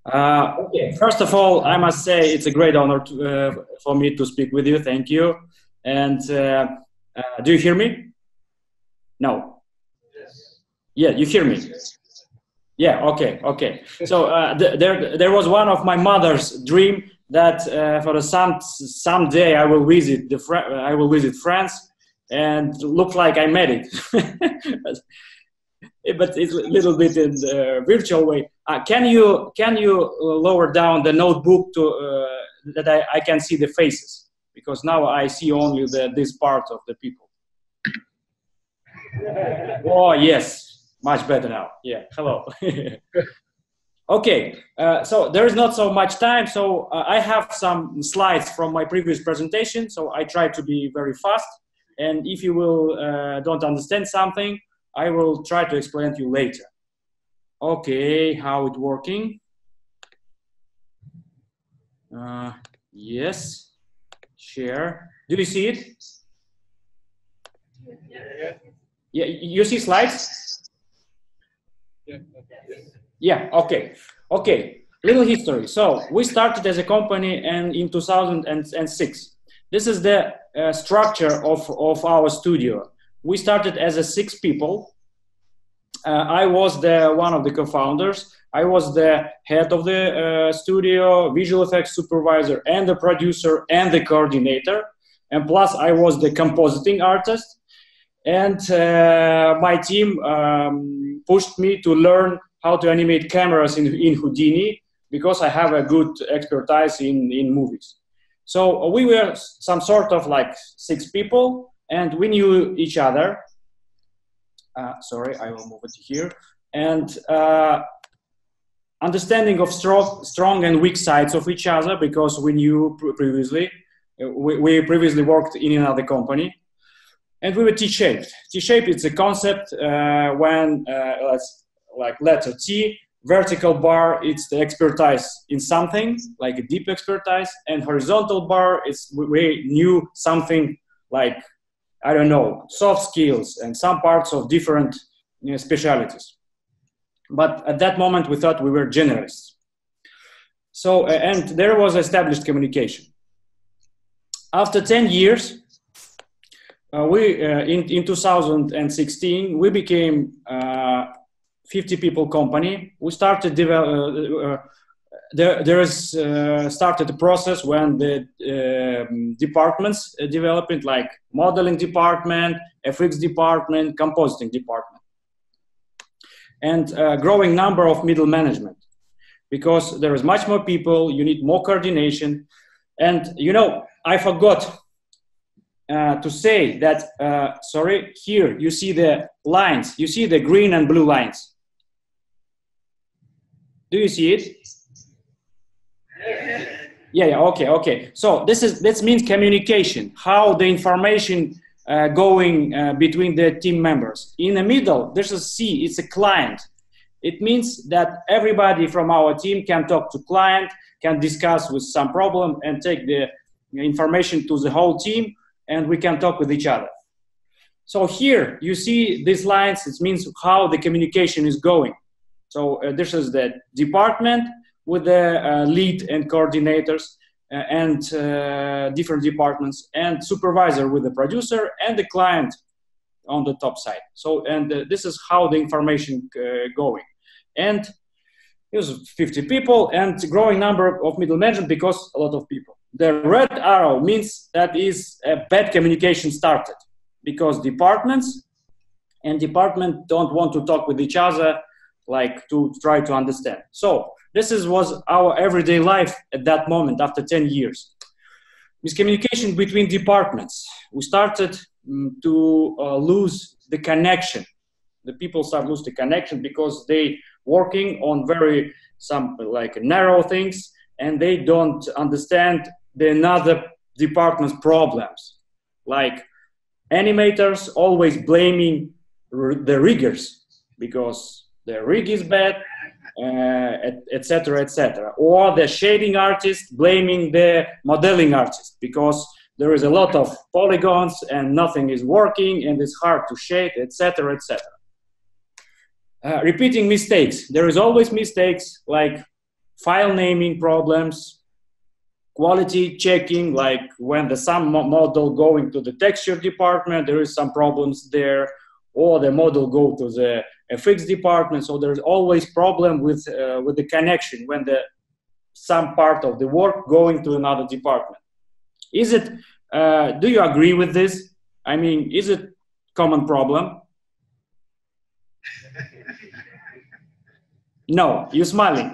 Okay. First of all, I must say it's a great honor for me to speak with you. Thank you. And do you hear me? No. Yes. Yeah, you hear me? Yeah. Okay. Okay. So there was one of my mother's dream that for someday I will visit France, and look like I made it. But it's a little bit in the virtual way. Can you lower down the notebook to that I can see the faces, because now I see only this part of the people. Oh yes, much better now. Yeah, hello. Okay, so there is not so much time, so I have some slides from my previous presentation, so I try to be very fast, and if you will don't understand something, I will try to explain to you later. Okay, how it working? Yes, share. Do you see it? Yeah, you see slides? Yeah, okay. Okay, little history. So we started as a company and in 2006. This is the structure of our studio. We started as 6 people. I was one of the co-founders. I was the head of the studio, visual effects supervisor, and the producer and the coordinator. And plus, I was the compositing artist. And my team pushed me to learn how to animate cameras in Houdini, because I have a good expertise in movies. So we were some sort of like 6 people, and we knew each other. Sorry, I will move it here. And understanding of strong and weak sides of each other, because we knew previously. We previously worked in another company. And we were T-shaped. T-shaped is a concept when, like letter T, vertical bar, it's the expertise in something, like a deep expertise, and horizontal bar, we knew something like, I don't know, soft skills and some parts of different specialities. But at that moment, we thought we were generalists. So, and there was established communication. After 10 years, in 2016, we became 50 people company. We started started a process when the departments development, like modeling department, FX department, compositing department, and growing number of middle management, because there is much more people. You need more coordination, and you know, I forgot to say that, sorry, here you see the lines, you see the green and blue lines. Do you see it? Yeah, okay, okay. So this means communication, how the information going between the team members. In the middle, there's a C, it's a client. It means that everybody from our team can talk to client, can discuss with some problem and take the information to the whole team, and we can talk with each other. So here you see these lines, it means how the communication is going. So this is the department with the lead and coordinators and different departments, and supervisor with the producer and the client on the top side. So, and this is how the information going. And here's 50 people and growing number of middle management, because a lot of people. The red arrow means that is a bad communication started, because departments and department don't want to talk with each other, like to try to understand. So this was our everyday life at that moment after 10 years. Miscommunication between departments. We started to lose the connection. The people start losing the connection because they working on some like narrow things, and they don't understand the another department's problems. Like animators always blaming the riggers because the rig is bad, etc., etc. Or the shading artist blaming the modeling artist because there is a lot of polygons and nothing is working and it's hard to shade, etc., etc. Repeating mistakes. There is always mistakes, like file naming problems, quality checking, like when the some model going to the texture department, there is some problems there, or the model go to the FX department. So there's always problem with the connection when some part of the work going to another department. Is it? Do you agree with this? I mean, is it common problem? No, you're smiling.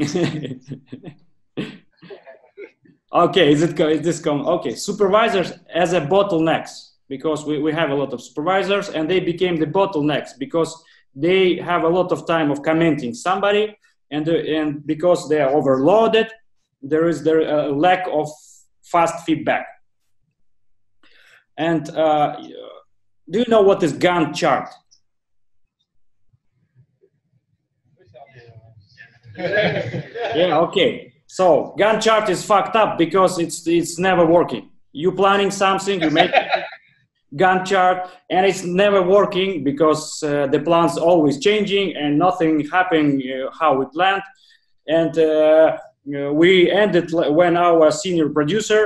Okay, is this common? Okay, supervisors as a bottlenecks, because we have a lot of supervisors and they became the bottlenecks because they have a lot of time of commenting somebody, and because they are overloaded, there is a lack of fast feedback. And do you know what is Gantt chart? Yeah, okay. So Gantt chart is fucked up because it's never working. You planning something, you make Gantt chart, and it's never working because the plan's always changing and nothing happening how we planned. And we ended when our senior producer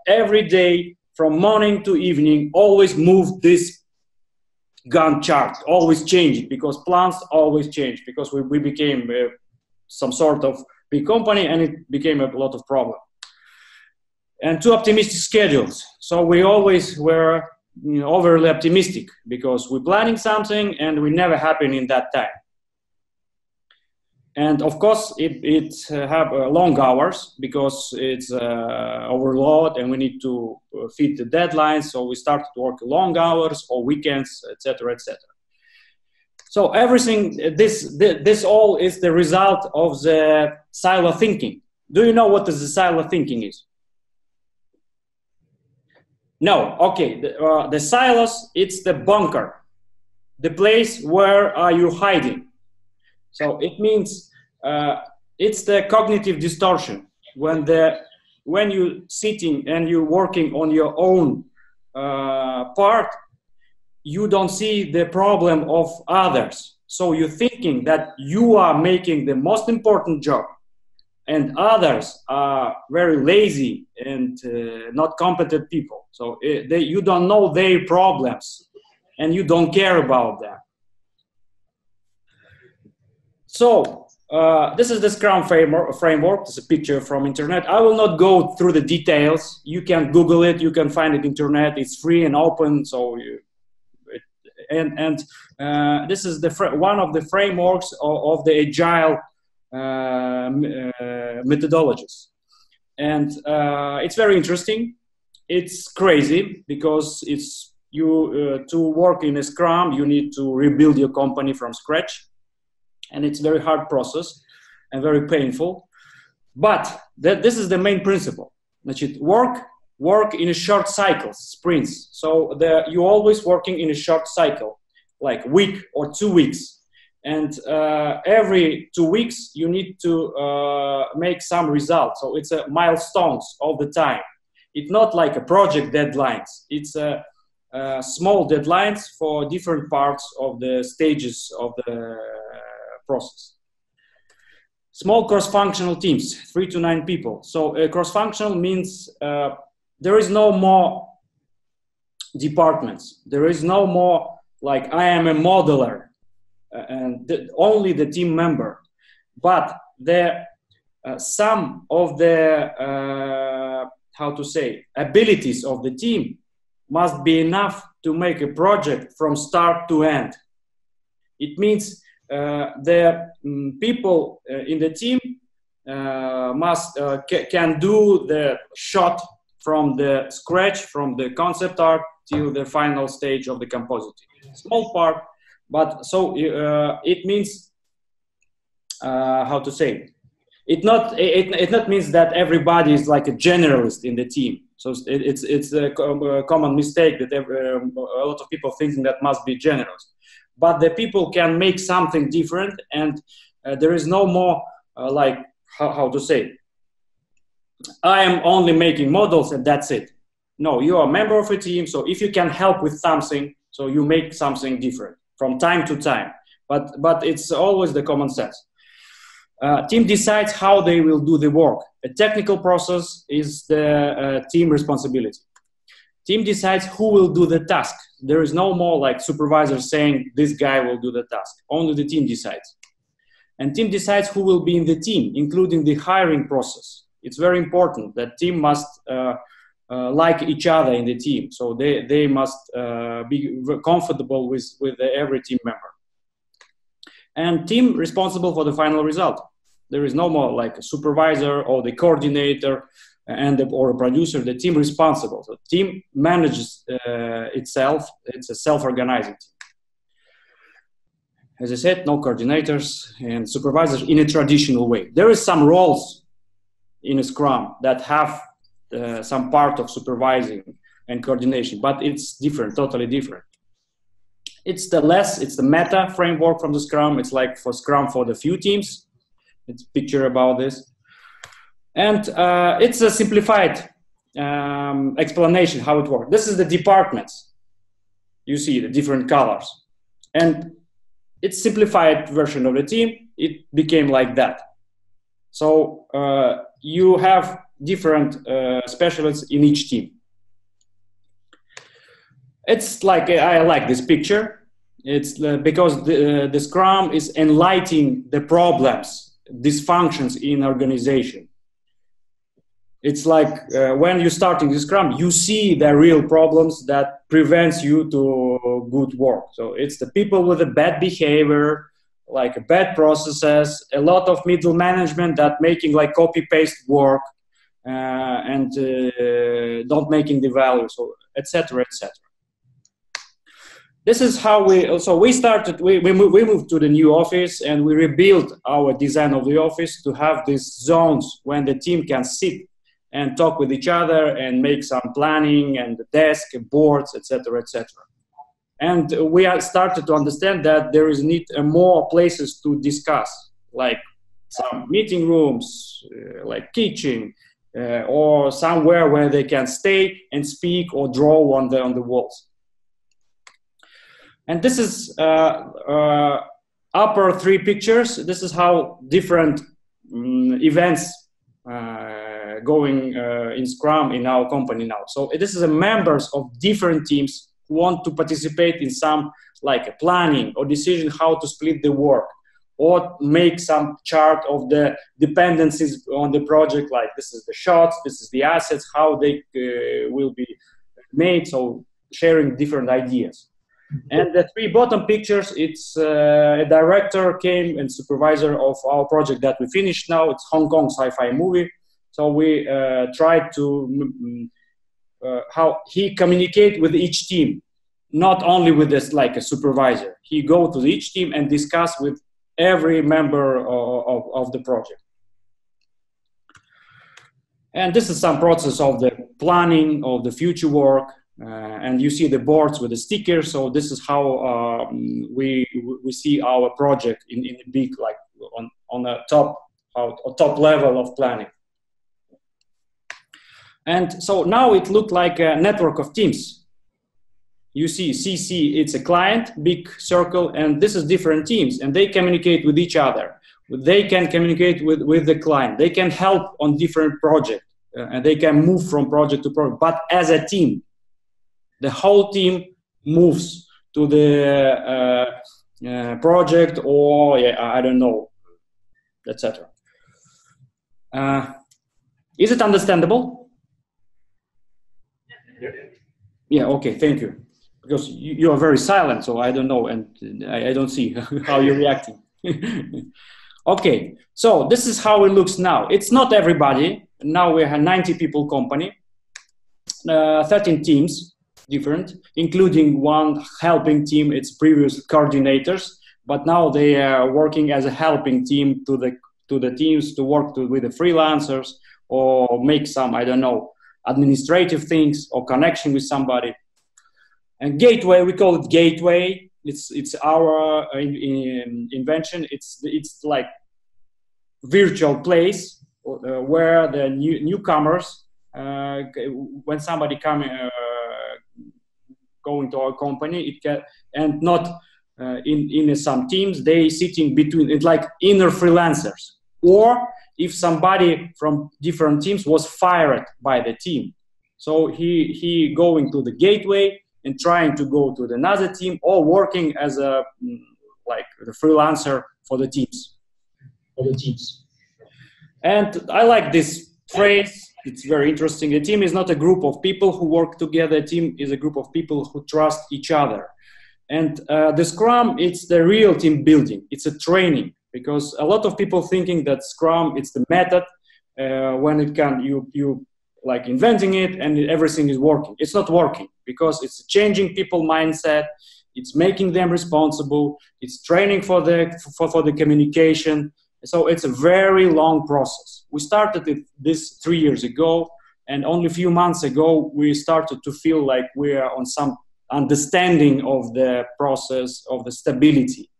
every day from morning to evening always moved this Gantt chart, always change it because plans always change because we became some sort of big company and it became a lot of problem. And too optimistic schedules. So we always were overly optimistic because we're planning something and we never happen in that time. And of course, it have long hours because it's overload and we need to fit the deadlines. So we start to work long hours or weekends, etc., etc. So everything, this all is the result of the silo thinking. Do you know what the silo thinking is? No. Okay. The silos, it's the bunker, the place where are you hiding. So it means it's the cognitive distortion when you sitting and you're working on your own part, you don't see the problem of others. So you're thinking that you are making the most important job and others are very lazy and not competent people. So you don't know their problems and you don't care about them. So this is the Scrum framework. It's a picture from internet. I will not go through the details. You can Google it. You can find it internet. It's free and open. So this is one of the frameworks of the Agile methodologies. And it's very interesting. It's crazy because it's to work in a Scrum, you need to rebuild your company from scratch. And it's a very hard process and very painful. But this is the main principle. Значит, work in a short cycles, sprints. So you're always working in a short cycle, like week or 2 weeks. And every 2 weeks, you need to make some results. So it's milestones all the time. It's not like a project deadlines. It's small deadlines for different parts of the stages of the process. Small cross-functional teams, 3 to 9 people. So cross-functional means there is no more departments. There is no more like I am a modeler and only the team member. But some of the abilities of the team must be enough to make a project from start to end. It means the people in the team can do the shot from the scratch, from the concept art till the final stage of the compositing. Small part, but so it means it not means that everybody is like a generalist in the team. So it's a common mistake that a lot of people thinking that must be generalist. But the people can make something different, and there is no more I am only making models and that's it. No, you are a member of a team, so if you can help with something, so you make something different from time to time. But it's always the common sense. Team decides how they will do the work. A technical process is the team responsibility. Team decides who will do the task. There is no more like supervisor saying this guy will do the task. Only the team decides. And team decides who will be in the team, including the hiring process. It's very important that team must like each other in the team. So they must be comfortable with every team member. And team responsible for the final result. There is no more like a supervisor or the coordinator or a producer. The team responsible. So team manages itself. It's a self-organizing team. As I said, no coordinators and supervisors in a traditional way. There is some roles in a Scrum that have some part of supervising and coordination, but it's different, totally different. It's the meta framework from the Scrum. It's like for Scrum for the few teams. It's a picture about this. And it's a simplified explanation how it works. This is the departments. You see the different colors. And it's simplified version of the team. It became like that. So you have different specialists in each team. It's like, I like this picture. It's because the Scrum is enlightening the problems, dysfunctions in organization. It's like when you're starting the Scrum, you see the real problems that prevents you to good work. So it's the people with a bad behavior, like bad processes, a lot of middle management that making like copy-paste work and don't making the value, so etc., etc. This is how we started. We moved to the new office and we rebuilt our design of the office to have these zones when the team can sit and talk with each other and make some planning and the desk and boards, etc., etc. And we started to understand that there is need more places to discuss, like some meeting rooms, like kitchen, or somewhere where they can stay and speak or draw on the walls. And this is upper three pictures. This is how different events going in Scrum in our company now. So this is members of different teams who want to participate in some like a planning or decision how to split the work or make some chart of the dependencies on the project, like this is the shots, this is the assets, how they will be made, so sharing different ideas. And the three bottom pictures, it's a director came and supervisor of our project that we finished now. It's Hong Kong sci-fi movie. So we tried to how he communicate with each team, not only with this like a supervisor. He go to each team and discuss with every member of the project. And this is some process of the planning of the future work. And you see the boards with the stickers. So this is how we see our project in a big, like on a top level of planning. And so now it looked like a network of teams. You see CC, it's a client, big circle, and this is different teams, and they communicate with each other. They can communicate with the client. They can help on different projects, and they can move from project to project, but as a team. The whole team moves to the project or, I don't know, etc. Is it understandable? Yeah, okay, thank you. Because you are very silent, so I don't know, and I don't see how you're reacting. Okay, so this is how it looks now. It's not everybody. Now we have 90 people company, 13 teams. Different, including one helping team, its previous coordinators, but now they are working as a helping team to the teams to work with the freelancers or make some, I don't know, administrative things or connection with somebody. And gateway, we call it gateway. It's our invention. It's like virtual place where the newcomers, when somebody going to our company, it can, and not in some teams, they sitting between, it's like inner freelancers. or if somebody from different teams was fired by the team. So he going to the gateway and trying to go to another team, or working as a like the freelancer for the teams. And I like this phrase. It's very interesting. A team is not a group of people who work together. A team is a group of people who trust each other. And the Scrum, it's the real team building. It's a training, because a lot of people thinking that Scrum, it's the method when it can, you like inventing it and everything is working. It's not working, because it's changing people mindset. It's making them responsible. It's training for the communication. So it's a very long process. We started this 3 years ago, and only a few months ago, we started to feel like we are on some understanding of the process, of the stability.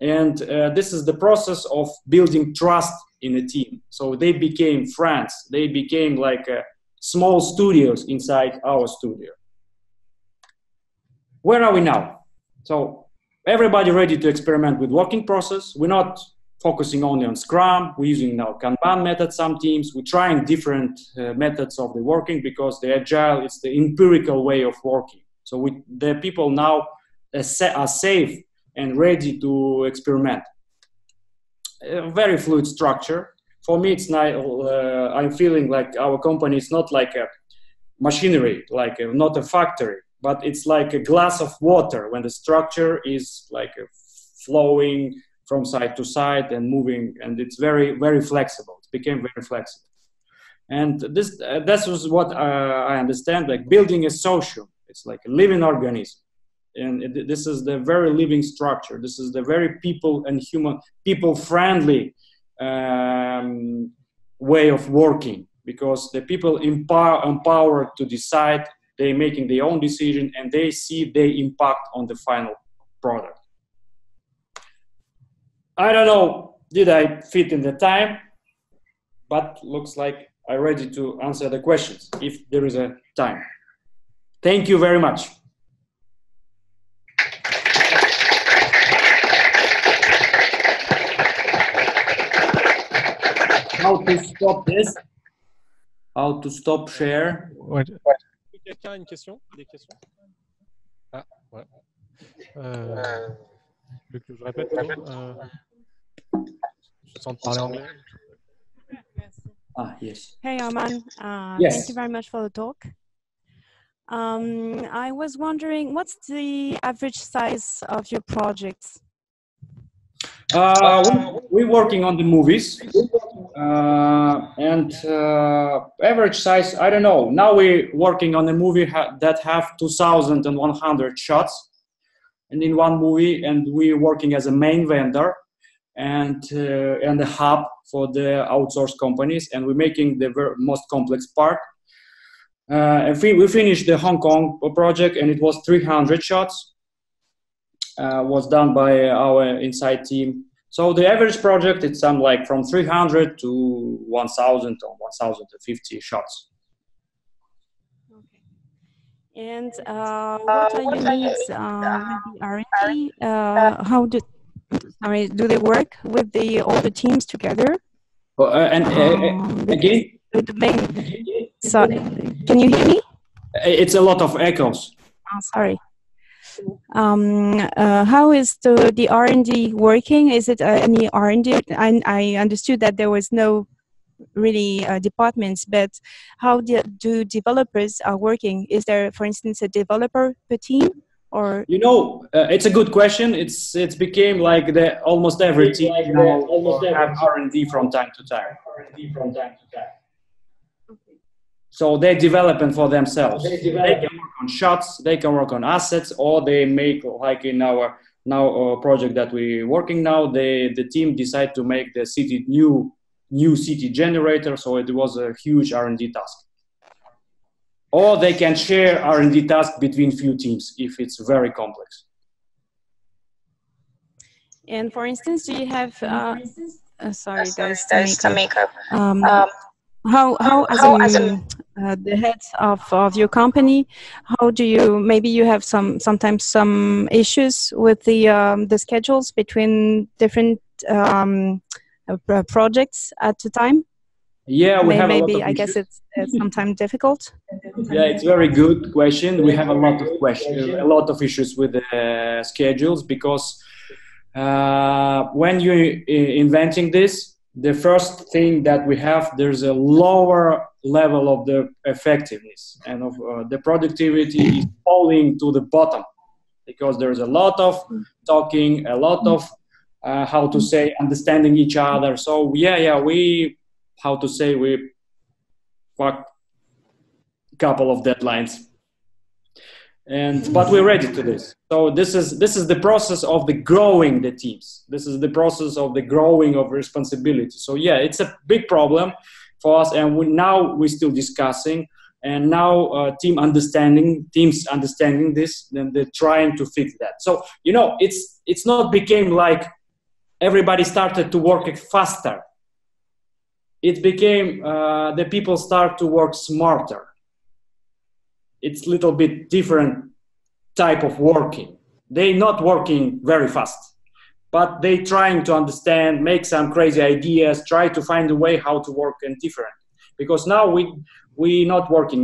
And this is the process of building trust in a team. So they became friends. They became like small studios inside our studio. Where are we now? So everybody ready to experiment with working process. We're not focusing only on Scrum. We're using now Kanban method, some teams. We're trying different methods of the working, because the Agile is the empirical way of working. So the people now are safe and ready to experiment. A very fluid structure. For me, it's not, I'm feeling like our company is not like a machinery, like not a factory, but it's like a glass of water when the structure is like flowing from side to side and moving, and it's very, very flexible. It became very flexible. And this was what I understand, like building a social. It's like a living organism. And this is the very living structure. This is the very people and people-friendly way of working, because the people empowered to decide, they're making their own decision, and they see their impact on the final product. I don't know, did I fit in the time? But looks like I'm ready to answer the questions, if there is a time. Thank you very much. How to stop this? How to stop share? Ouais. Quelqu'un a une question? Des questions? Ah, ouais. Je répète, sans parler anglais. Ah, yes. Hey, Arman. Yes. Thank you very much for the talk. I was wondering, what's the average size of your projects? We're working on the movies, and average size, I don't know. Now we're working on a movie that have 2,100 shots, and in one movie, and we're working as a main vendor and a hub for the outsourced companies, and we're making the most complex part. And we finished the Hong Kong project, and it was 300 shots. Was done by our inside team. So the average project, it's like from 300 to 1,000 or 1,050 shots. Okay. And what are your needs with the R&D? How do they work with all the teams together? Again? With the main. So, can you hear me? It's a lot of echoes. Oh, sorry. How is the R&D working? Is it any R&D? I understood that there was no really departments, but how do developers are working? Is there, for instance, a developer per team? Or it's a good question. It's became like almost every team now have R&D from time to time. So they're developing for themselves. They can work on shots, they can work on assets, or they make, like in our project that we're working now, the team decide to make the city new city generator. So it was a huge R&D task. Or they can share R&D task between few teams if it's very complex. And for instance, do you have? Sorry, there's some makeup. How as the head of your company, how do you, maybe you have sometimes some issues with the schedules between different projects at a time? Yeah, we have a lot maybe of I guess issues. it's sometimes difficult. Yeah, it's very good question. We have a lot of questions, a lot of issues with the schedules because when you're inventing this, the first thing that we have, there's a lower level of the effectiveness and of the productivity is falling to the bottom because there's a lot of talking, a lot of how to say understanding each other. So we fuck a couple of deadlines. But we're ready to this. So this is the process of the growing the teams. This is the process of the growing of responsibility. So yeah, it's a big problem for us, and we're still discussing. And now teams understanding this, then they're trying to fix that. So it's not became like everybody started to work faster. It became the people start to work smarter. It's a little bit different type of working. They're not working very fast, but they trying to understand, make some crazy ideas, try to find a way how to work and different. Because now we not working,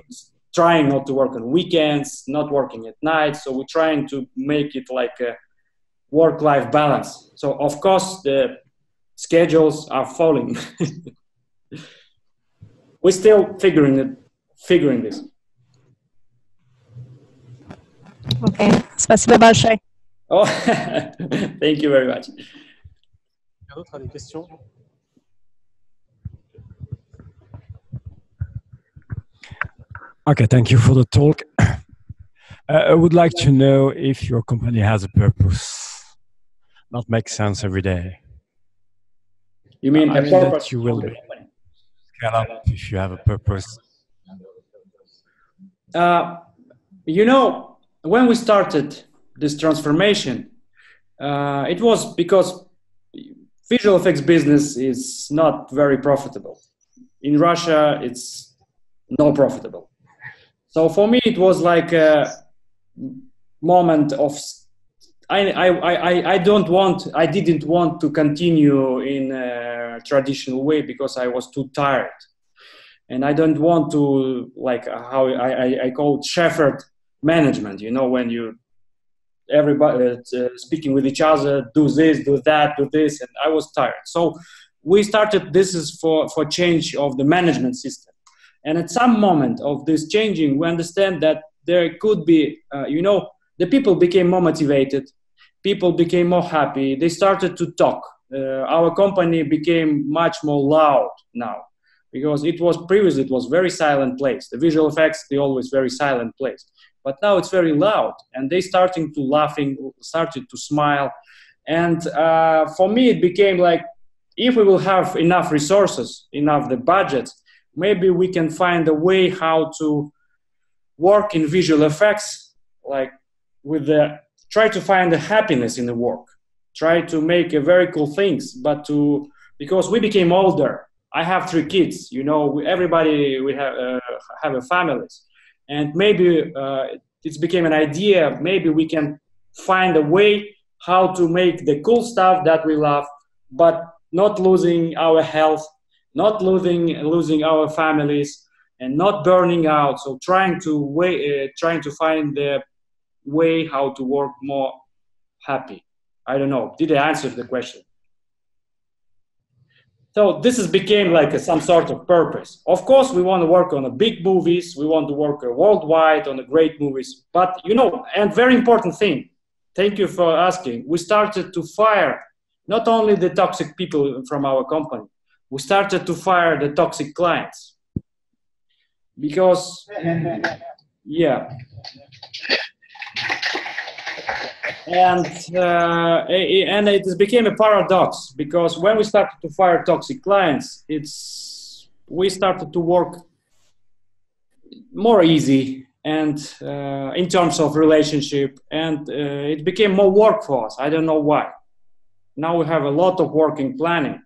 trying not to work on weekends, not working at night. So we're trying to make it like a work-life balance. So of course the schedules are falling. We're still figuring this. Okay, спасибо большое. Oh, thank you very much. D'autres a des questions? Okay, thank you for the talk. I would like to know if your company has a purpose. Not make sense every day. You mean a purpose? That you will scale up if you have a purpose. When we started this transformation, it was because visual effects business is not very profitable. In Russia, it's not profitable. So for me, it was like a moment of I didn't want to continue in a traditional way because I was too tired, and I don't want to like how I call it shepherd management. When everybody speaking with each other, do this, do that, do this, and I was tired. So we started. This is for change of the management system, and at some moment of this changing, we understand that there could be, the people became more motivated, people became more happy. They started to talk. Our company became much more loud now. Because previously it was very silent place. The visual effects, they always very silent place. But now it's very loud, and they started to smile. And for me, it became like, if we will have enough resources, enough the budget, maybe we can find a way how to work in visual effects, like try to find the happiness in the work, try to make a very cool things, because we became older. I have 3 kids, everybody we have a families, and maybe it became an idea. Maybe we can find a way how to make the cool stuff that we love, but not losing our health, not losing our families, and not burning out. So trying to find the way how to work more happy. I don't know. Did I answer the question? So this became like some sort of purpose. Of course, we want to work on big movies. We want to work worldwide on the great movies. But, and very important thing, thank you for asking. We started to fire not only the toxic people from our company, we started to fire the toxic clients. Because, yeah. And it became a paradox, because when we started to fire toxic clients, we started to work more easy and in terms of relationship, and it became more work for us. I don't know why. Now we have a lot of work in planning,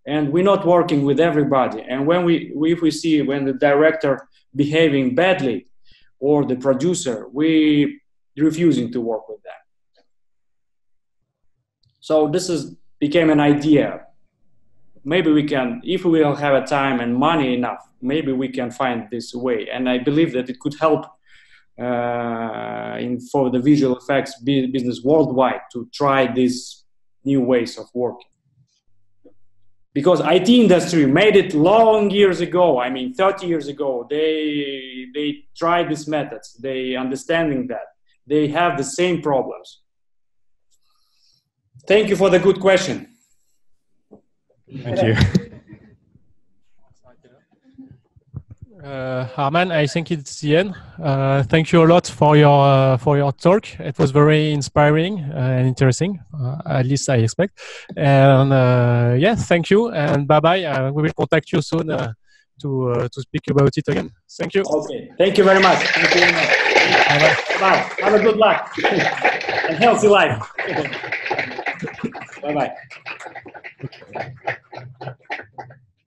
and we're not working with everybody. And if we see when the director behaving badly or the producer, we refusing to work with them. So this became an idea. maybe we can, if we will have a time and money enough, maybe we can find this way. And I believe that it could help for the visual effects business worldwide to try these new ways of working. Because IT industry made it long years ago. I mean, 30 years ago, they tried these methods. They understanding that they have the same problems. Thank you for the good question. Thank you. Arman, I think it's the end. Thank you a lot for your talk. It was very inspiring and interesting, at least I expect. And yeah, thank you and bye bye. We will contact you soon to speak about it again. Thank you. Okay, thank you very much. Thank you very much. Bye bye. Bye. Have a good luck and healthy life. Bye bye.